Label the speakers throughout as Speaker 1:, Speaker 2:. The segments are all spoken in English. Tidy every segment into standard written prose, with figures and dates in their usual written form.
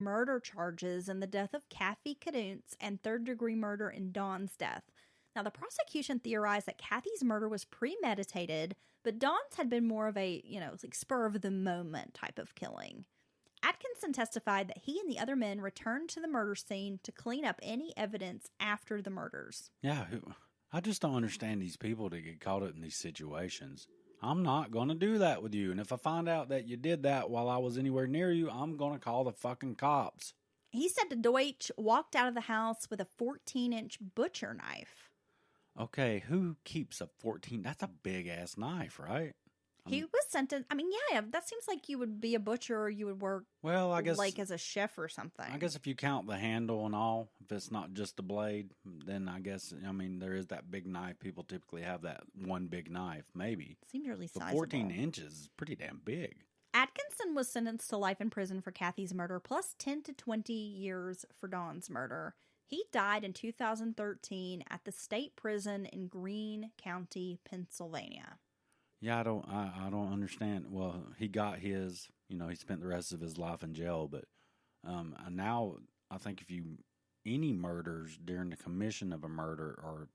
Speaker 1: murder charges in the death of Kathy Kadunce and third-degree murder in Dawn's death. Now, the prosecution theorized that Kathy's murder was premeditated, but Dawn's had been more of a, like spur-of-the-moment type of killing. Atkinson testified that he and the other men returned to the murder scene to clean up any evidence after the murders.
Speaker 2: Yeah, I just don't understand these people that get caught up in these situations. I'm not going to do that with you. And if I find out that you did that while I was anywhere near you, I'm going to call the fucking cops.
Speaker 1: He said that Deutsch walked out of the house with a 14-inch butcher knife.
Speaker 2: Okay, who keeps a 14? That's a big-ass knife, right?
Speaker 1: He was sentenced. I mean, yeah, that seems like you would be a butcher or you would work,
Speaker 2: I guess,
Speaker 1: like as a chef or something.
Speaker 2: I guess if you count the handle and all, if it's not just the blade, then I guess, there is that big knife. People typically have that one big knife, maybe.
Speaker 1: Seems really sizable.
Speaker 2: 14 inches is pretty damn big.
Speaker 1: Atkinson was sentenced to life in prison for Kathy's murder, plus 10 to 20 years for Dawn's murder. He died in 2013 at the state prison in Greene County, Pennsylvania.
Speaker 2: Yeah, I don't understand. Well, he got his, he spent the rest of his life in jail, but now I think any murders during the commission of a murder are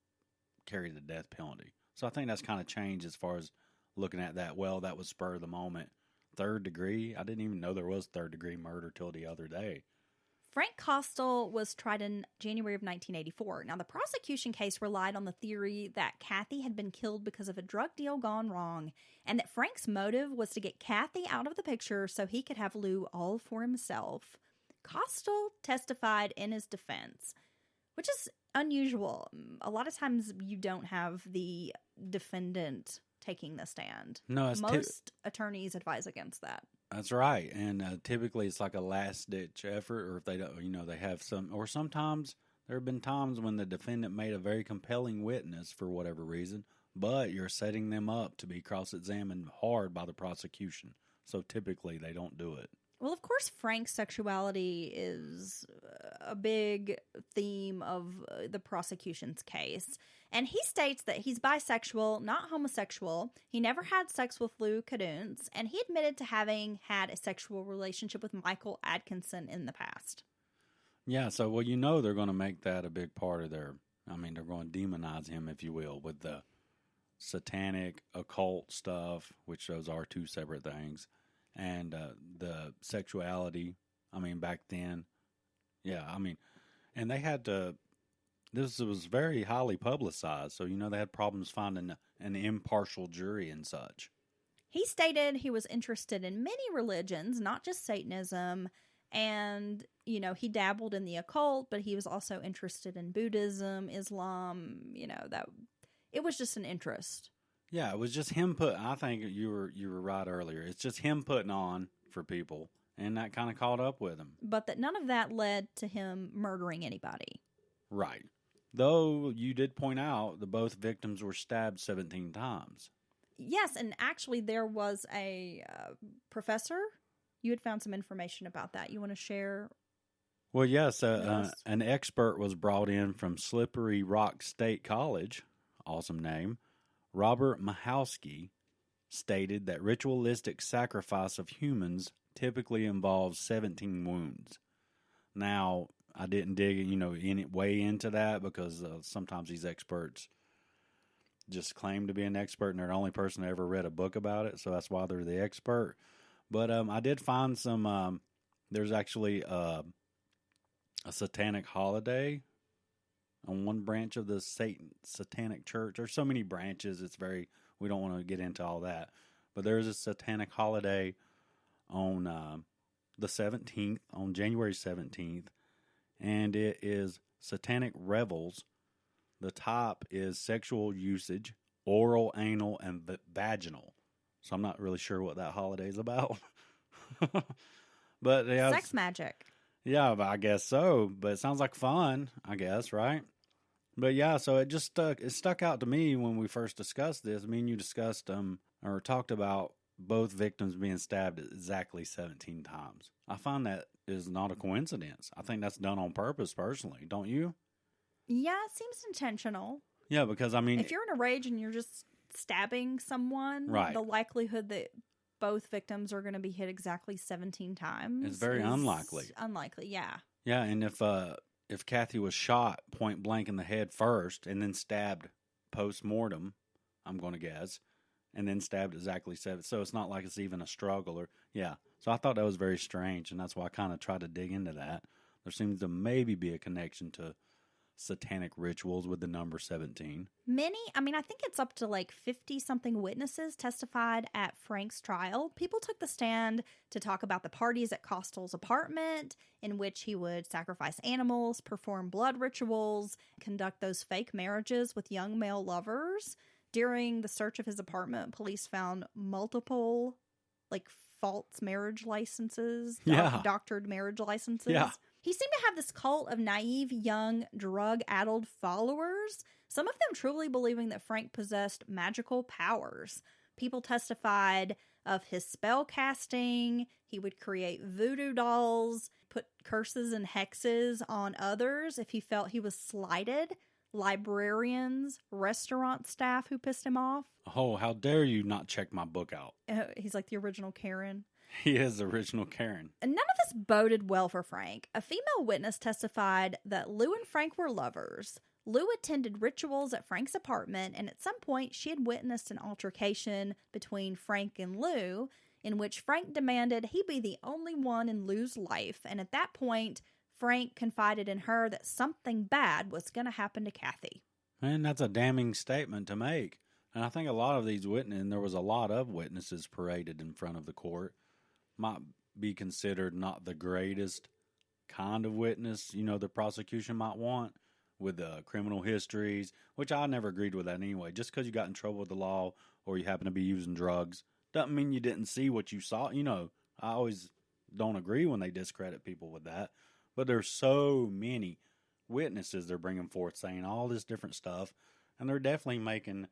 Speaker 2: carry the death penalty. So I think that's kind of changed as far as looking at that. Well, that was spur of the moment. Third degree, I didn't even know there was third degree murder till the other day.
Speaker 1: Frank Costal was tried in January of 1984. Now, the prosecution case relied on the theory that Kathy had been killed because of a drug deal gone wrong, and that Frank's motive was to get Kathy out of the picture so he could have Lou all for himself. Costal testified in his defense, which is unusual. A lot of times you don't have the defendant taking the stand.
Speaker 2: No,
Speaker 1: most attorneys advise against that.
Speaker 2: That's right, and typically it's like a last-ditch effort, or if they don't, they have some, or sometimes there have been times when the defendant made a very compelling witness for whatever reason, but you're setting them up to be cross-examined hard by the prosecution, so typically they don't do it.
Speaker 1: Well, of course, Frank's sexuality is a big theme of the prosecution's case. And he states that he's bisexual, not homosexual. He never had sex with Lou Kadunce, and he admitted to having had a sexual relationship with Michael Atkinson in the past.
Speaker 2: Yeah, so, they're going to make that a big part of they're going to demonize him, if you will, with the satanic, occult stuff, which those are two separate things. And the sexuality, back then, and they had to, this was very highly publicized, so, they had problems finding an impartial jury and such.
Speaker 1: He stated he was interested in many religions, not just Satanism, and, he dabbled in the occult, but he was also interested in Buddhism, Islam, that it was just an interest.
Speaker 2: Yeah, it was just him I think you were right earlier. It's just him putting on for people, and that kind of caught up with him.
Speaker 1: But that none of that led to him murdering anybody. Right.
Speaker 2: Though you did point out that both victims were stabbed 17 times.
Speaker 1: Yes, and actually there was a professor. You had found some information about that. You want to share?
Speaker 2: Well, yes. An expert was brought in from Slippery Rock State College. Awesome name. Robert Mahowski stated that ritualistic sacrifice of humans typically involves 17 wounds. Now, I didn't dig, way into that because sometimes these experts just claim to be an expert and they're the only person that ever read a book about it, so that's why they're the expert. But I did find some, there's actually a satanic holiday on one branch of the Satanic Church. There's so many branches, we don't want to get into all that. But there's a satanic holiday on the 17th, on January 17th, and it is Satanic Revels. The top is sexual usage, oral, anal, and vaginal. So I'm not really sure what that holiday is about. But yeah,
Speaker 1: sex magic.
Speaker 2: Yeah, I guess so. But it sounds like fun, I guess, right? But yeah, so it just stuck out to me when we first discussed this. Me and you discussed or talked about both victims being stabbed exactly 17 times. I find that is not a coincidence. I think that's done on purpose, personally. Don't you?
Speaker 1: Yeah, it seems intentional.
Speaker 2: Yeah, because
Speaker 1: if you're in a rage and you're just stabbing someone,
Speaker 2: right,
Speaker 1: the likelihood that both victims are going to be hit exactly 17 times.
Speaker 2: It's very unlikely.
Speaker 1: Unlikely, yeah.
Speaker 2: Yeah, and if Kathy was shot point blank in the head first and then stabbed post-mortem, I'm going to guess, and then stabbed exactly 7. So it's not like it's even a struggle. So I thought that was very strange, and that's why I kind of tried to dig into that. There seems to maybe be a connection to satanic rituals with the number 17.
Speaker 1: I think it's up to like 50-something witnesses testified at Frank's trial. People took the stand to talk about the parties at Costal's apartment, in which he would sacrifice animals, perform blood rituals, conduct those fake marriages with young male lovers. During the search of his apartment, police found multiple, like, false marriage licenses, doctored marriage licenses.
Speaker 2: Yeah.
Speaker 1: He seemed to have this cult of naive, young, drug-addled followers, some of them truly believing that Frank possessed magical powers. People testified of his spell casting. He would create voodoo dolls, put curses and hexes on others if he felt he was slighted. Librarians, restaurant staff who pissed him off.
Speaker 2: Oh, how dare you not check my book out.
Speaker 1: He's like the original Karen.
Speaker 2: He is the original Karen.
Speaker 1: And none of this boded well for Frank. A female witness testified that Lou and Frank were lovers. Lou attended rituals at Frank's apartment, and at some point she had witnessed an altercation between Frank and Lou, in which Frank demanded he be the only one in Lou's life, and at that point, Frank confided in her that something bad was going to happen to Kathy.
Speaker 2: And that's a damning statement to make. And I think a lot of these witnesses, and there was a lot of witnesses paraded in front of the court, might be considered not the greatest kind of witness, the prosecution might want, with criminal histories, which I never agreed with that anyway. Just because you got in trouble with the law or you happen to be using drugs doesn't mean you didn't see what you saw. I always don't agree when they discredit people with that. But there's so many witnesses they're bringing forth saying all this different stuff, and they're definitely making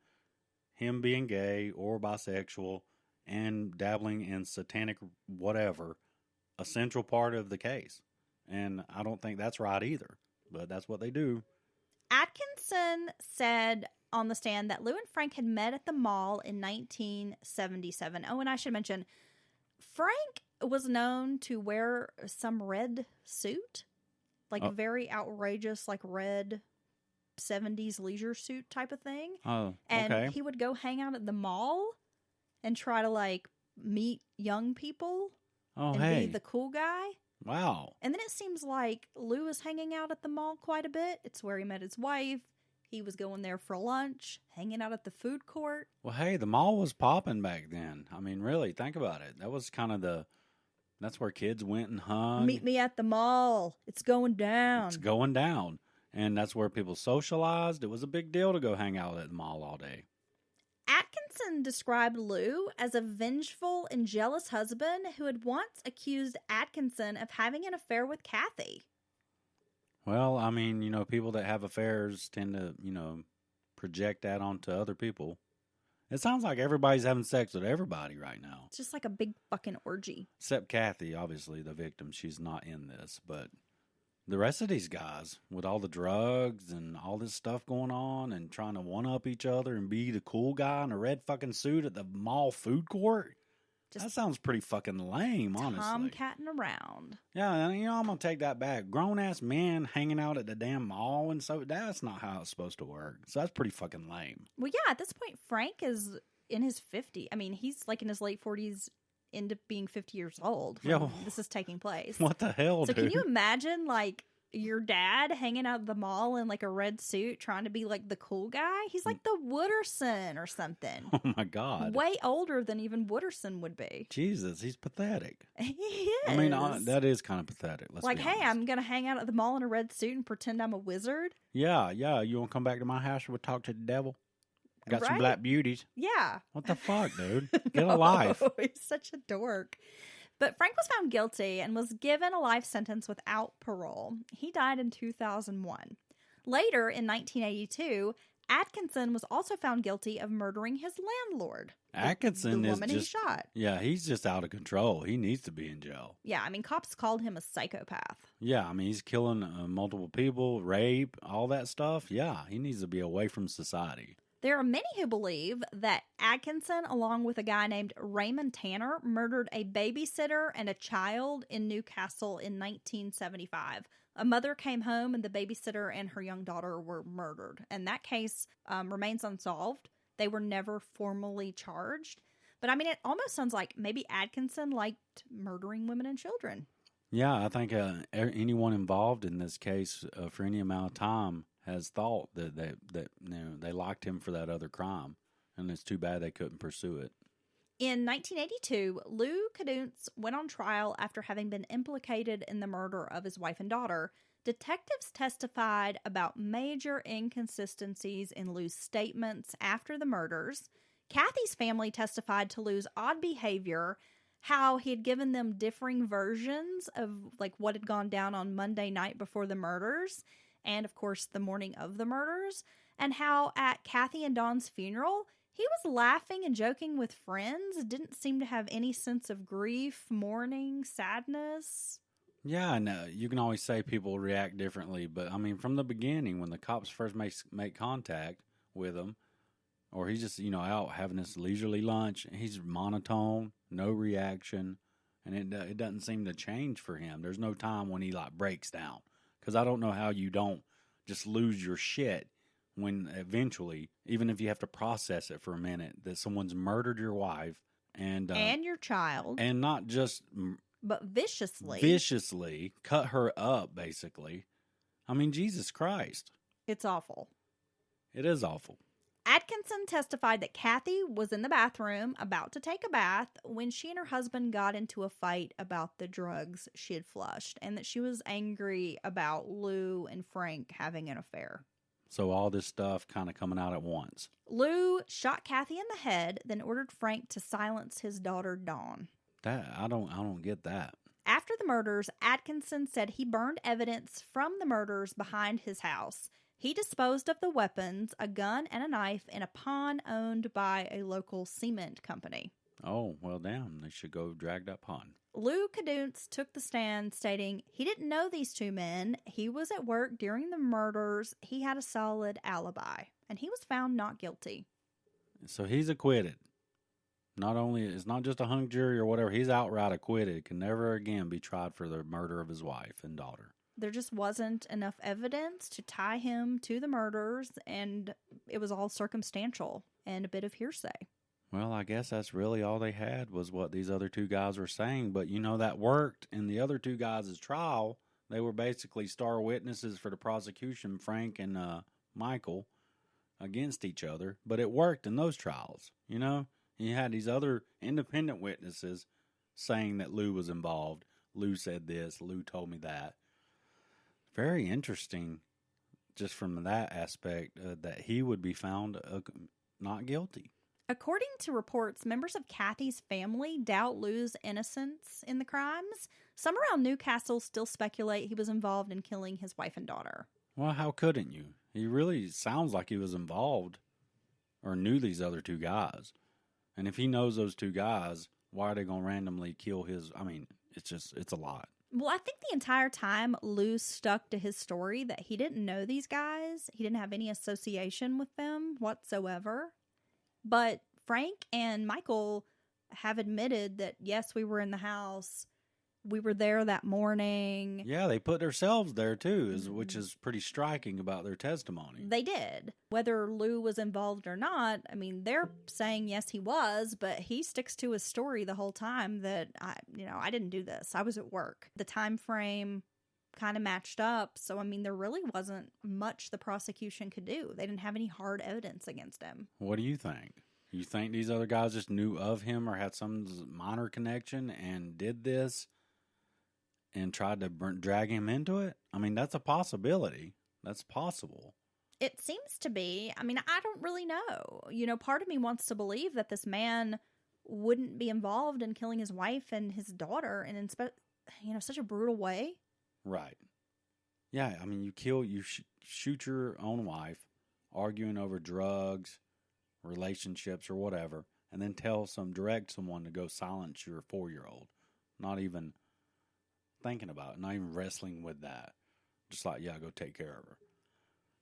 Speaker 2: him being gay or bisexual and dabbling in satanic whatever a central part of the case. And I don't think that's right either, but that's what they do.
Speaker 1: Atkinson said on the stand that Lou and Frank had met at the mall in 1977. Oh, and I should mention, Frank was known to wear some red suit, like very outrageous, like red 70s leisure suit type of thing.
Speaker 2: Oh,
Speaker 1: and
Speaker 2: okay.
Speaker 1: he would go hang out at the mall and try to like meet young people and be the cool guy.
Speaker 2: Wow.
Speaker 1: And then it seems like Lou is hanging out at the mall quite a bit. It's where he met his wife. He was going there for lunch, hanging out at the food court.
Speaker 2: Well, hey, the mall was popping back then. I mean, really, think about it. That was kind of that's where kids went and hung.
Speaker 1: Meet me at the mall. It's going down.
Speaker 2: It's going down. And that's where people socialized. It was a big deal to go hang out at the mall all day.
Speaker 1: Atkinson described Lou as a vengeful and jealous husband who had once accused Atkinson of having an affair with Kathy.
Speaker 2: Well, I mean, people that have affairs tend to, project that onto other people. It sounds like everybody's having sex with everybody right now.
Speaker 1: It's just like a big fucking orgy.
Speaker 2: Except Kathy, obviously, the victim. She's not in this. But the rest of these guys, with all the drugs and all this stuff going on and trying to one-up each other and be the cool guy in a red fucking suit at the mall food court, that sounds pretty fucking lame, honestly.
Speaker 1: Tomcatting around.
Speaker 2: Yeah, I'm going to take that back. Grown-ass men hanging out at the damn mall, and so that's not how it's supposed to work. So that's pretty fucking lame.
Speaker 1: Well, yeah, at this point, Frank is in his 50s. I mean, he's like in his late 40s, into being 50 years old when this is taking place.
Speaker 2: What the hell, dude?
Speaker 1: So can you imagine, like, your dad hanging out at the mall in like a red suit trying to be like the cool guy? He's like the Wooderson or something.
Speaker 2: Oh my God.
Speaker 1: Way older than even Wooderson would be.
Speaker 2: Jesus, he's pathetic.
Speaker 1: He is.
Speaker 2: I mean, that is kind of pathetic. Let's
Speaker 1: like,
Speaker 2: be
Speaker 1: hey,
Speaker 2: honest.
Speaker 1: I'm going to hang out at the mall in a red suit and pretend I'm a wizard.
Speaker 2: Yeah. You want to come back to my house and we'll talk to the devil? Got some black beauties.
Speaker 1: Yeah.
Speaker 2: What the fuck, dude? Get a life.
Speaker 1: He's such a dork. But Frank was found guilty and was given a life sentence without parole. He died in 2001. Later, in 1982, Atkinson was also found guilty of murdering his landlord.
Speaker 2: Atkinson
Speaker 1: the
Speaker 2: is
Speaker 1: woman
Speaker 2: just,
Speaker 1: he shot.
Speaker 2: Yeah, he's just out of control. He needs to be in jail.
Speaker 1: Yeah, I mean, cops called him a psychopath.
Speaker 2: Yeah, I mean, he's killing multiple people, rape, all that stuff. Yeah, he needs to be away from society.
Speaker 1: There are many who believe that Atkinson, along with a guy named Raymond Tanner, murdered a babysitter and a child in Newcastle in 1975. A mother came home and the babysitter and her young daughter were murdered. And that case remains unsolved. They were never formally charged. But I mean, it almost sounds like maybe Atkinson liked murdering women and children.
Speaker 2: Yeah, I think anyone involved in this case for any amount of time has thought that they liked him for that other crime, and it's too bad they couldn't pursue it.
Speaker 1: In 1982, Lou Kadunce went on trial after having been implicated in the murder of his wife and daughter. Detectives testified about major inconsistencies in Lou's statements after the murders. Kathy's family testified to Lou's odd behavior, how he had given them differing versions of like what had gone down on Monday night before the murders, and of course the morning of the murders, and how at Kathy and Don's funeral, he was laughing and joking with friends, didn't seem to have any sense of grief, mourning, sadness.
Speaker 2: Yeah, I know. You can always say people react differently, but I mean, from the beginning, when the cops first make contact with him, or he's just, out having this leisurely lunch, he's monotone, no reaction, and it doesn't seem to change for him. There's no time when he breaks down. Because I don't know how you don't just lose your shit when eventually, even if you have to process it for a minute, that someone's murdered your wife and
Speaker 1: your child.
Speaker 2: And not just...
Speaker 1: But viciously.
Speaker 2: Viciously cut her up, basically. I mean, Jesus Christ.
Speaker 1: It's awful.
Speaker 2: It is awful.
Speaker 1: Atkinson testified that Kathy was in the bathroom about to take a bath when she and her husband got into a fight about the drugs she had flushed, and that she was angry about Lou and Frank having an affair.
Speaker 2: So all this stuff kind of coming out at once.
Speaker 1: Lou shot Kathy in the head, then ordered Frank to silence his daughter Dawn.
Speaker 2: That I don't get that.
Speaker 1: After the murders, Atkinson said he burned evidence from the murders behind his house. He disposed of the weapons, a gun and a knife, in a pond owned by a local cement company.
Speaker 2: Oh, well, damn. They should go drag that pond.
Speaker 1: Lou Kadunce took the stand, stating he didn't know these two men. He was at work during the murders. He had a solid alibi, and he was found not guilty.
Speaker 2: So he's acquitted. It's not just a hung jury or whatever. He's outright acquitted. Can never again be tried for the murder of his wife and daughter.
Speaker 1: There just wasn't enough evidence to tie him to the murders, and it was all circumstantial and a bit of hearsay.
Speaker 2: Well, I guess that's really all they had was what these other two guys were saying. But, that worked in the other two guys' trial. They were basically star witnesses for the prosecution, Frank and Michael, against each other. But it worked in those trials, You had these other independent witnesses saying that Lou was involved. Lou said this. Lou told me that. Very interesting, just from that aspect, that he would be found not guilty.
Speaker 1: According to reports, members of Kathy's family doubt Lou's innocence in the crimes. Some around Newcastle still speculate he was involved in killing his wife and daughter.
Speaker 2: Well, how couldn't you? He really sounds like he was involved or knew these other two guys. And if he knows those two guys, why are they going to randomly kill his... I mean, it's a lot.
Speaker 1: Well, I think the entire time Lou stuck to his story that he didn't know these guys. He didn't have any association with them whatsoever. But Frank and Michael have admitted that, yes, we were in the house. We were there that morning.
Speaker 2: Yeah, they put themselves there, too, which is pretty striking about their testimony.
Speaker 1: They did. Whether Lou was involved or not, I mean, they're saying, yes, he was, but he sticks to his story the whole time that, I didn't do this. I was at work. The time frame kind of matched up. So, I mean, there really wasn't much the prosecution could do. They didn't have any hard evidence against him.
Speaker 2: What do you think? You think these other guys just knew of him or had some minor connection and did this and tried to drag him into it? I mean, that's a possibility. That's possible.
Speaker 1: It seems to be. I mean, I don't really know. Part of me wants to believe that this man wouldn't be involved in killing his wife and his daughter in such a brutal way.
Speaker 2: Right. Yeah, I mean, you shoot your own wife, arguing over drugs, relationships, or whatever, and then direct someone to go silence your 4-year-old. Not even thinking about it, not even wrestling with that. Just like, yeah, go take care of her.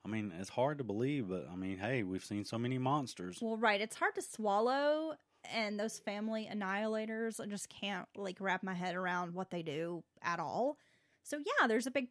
Speaker 2: I mean, it's hard to believe, but I mean, hey, we've seen so many monsters.
Speaker 1: Well, right. It's hard to swallow, and those family annihilators, I just can't, like, wrap my head around what they do at all. So, yeah, there's a big